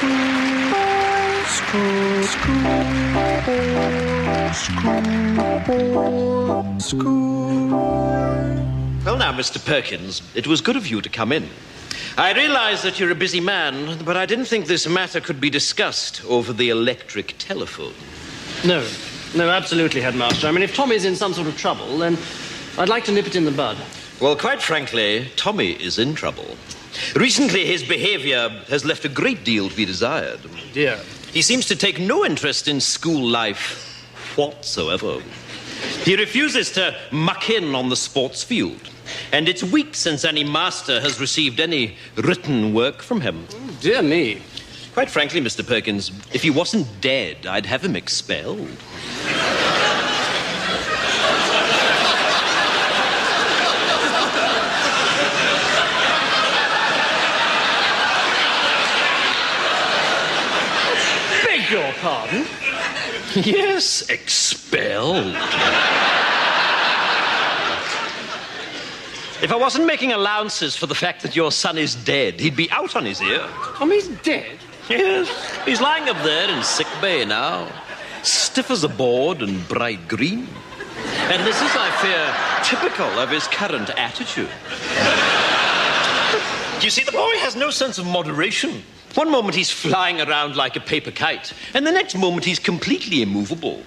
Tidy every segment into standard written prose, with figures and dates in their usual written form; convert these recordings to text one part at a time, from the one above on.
Well, now, Mr. Perkins, it was good of you to come in. I realize that you're a busy man, but I didn't think this matter could be discussed over the electric telephone. No, absolutely, Headmaster. I mean, if Tommy's in some sort of trouble, then I'd like to nip it in the bud. Well, quite frankly, Tommy is in trouble. Recently, his behavior has left a great deal to be desired. Dear. He seems to take no interest in school life whatsoever. He refuses to muck in on the sports field. And it's weeks since any master has received any written work from him. Oh, dear me. Quite frankly, Mr. Perkins, if he wasn't dead, I'd have him expelled. Beg your pardon? Yes, expelled. If I wasn't making allowances for the fact that your son is dead, he'd be out on his ear. Tommy's dead? Yes, he's lying up there in sick bay now, stiff as a board and bright green. And this is, I fear, typical of his current attitude. You see, the boy has no sense of moderation. One moment he's flying around like a paper kite, and the next moment he's completely immovable.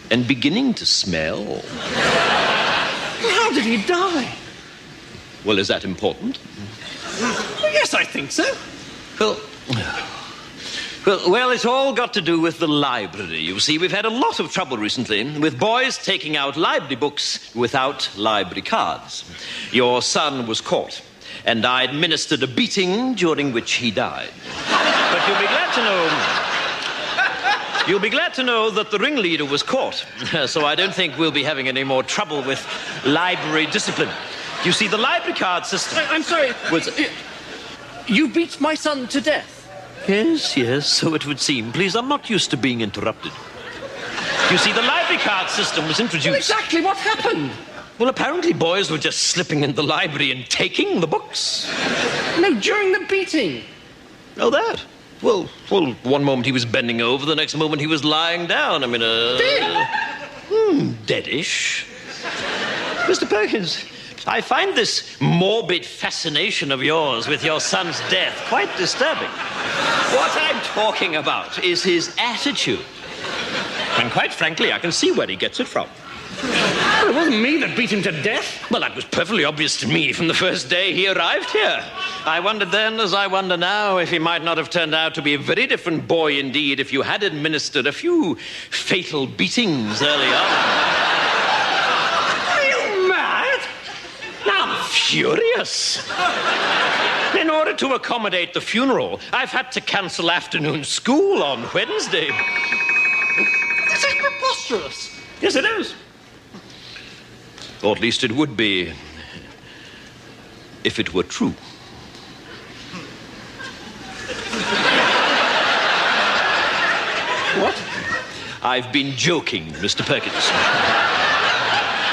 And beginning to smell. How did he die? Well, is that important? Yes, I think so. Well, it's all got to do with the library. You see, we've had a lot of trouble recently with boys taking out library books without library cards. Your son was caught, and I administered a beating during which he died. But you'll be glad to know that the ringleader was caught, so I don't think we'll be having any more trouble with library discipline. You see, the library card system... I'm sorry. You beat my son to death? Yes, so it would seem. Please, I'm not used to being interrupted. You see, the library card system was introduced... Well, exactly what happened? Well, apparently boys were just slipping in the library and taking the books. No, during the beating. Oh, that? Well, one moment he was bending over, the next moment he was lying down. I mean, deadish. Mr. Perkins, I find this morbid fascination of yours with your son's death quite disturbing. What I'm talking about is his attitude. And quite frankly, I can see where he gets it from. Well, it wasn't me that beat him to death. Well, that was perfectly obvious to me from the first day he arrived here. I wondered then, as I wonder now, if he might not have turned out to be a very different boy indeed if you had administered a few fatal beatings early on. I'm furious. In order to accommodate the funeral, I've had to cancel afternoon school on Wednesday. This is preposterous. Yes, it is. Or at least it would be if it were true. What? I've been joking, Mr. Perkins.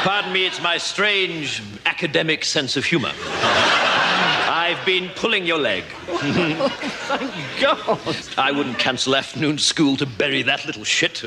Pardon me, it's my strange academic sense of humor. I've been pulling your leg. Thank God. I wouldn't cancel afternoon school to bury that little shit.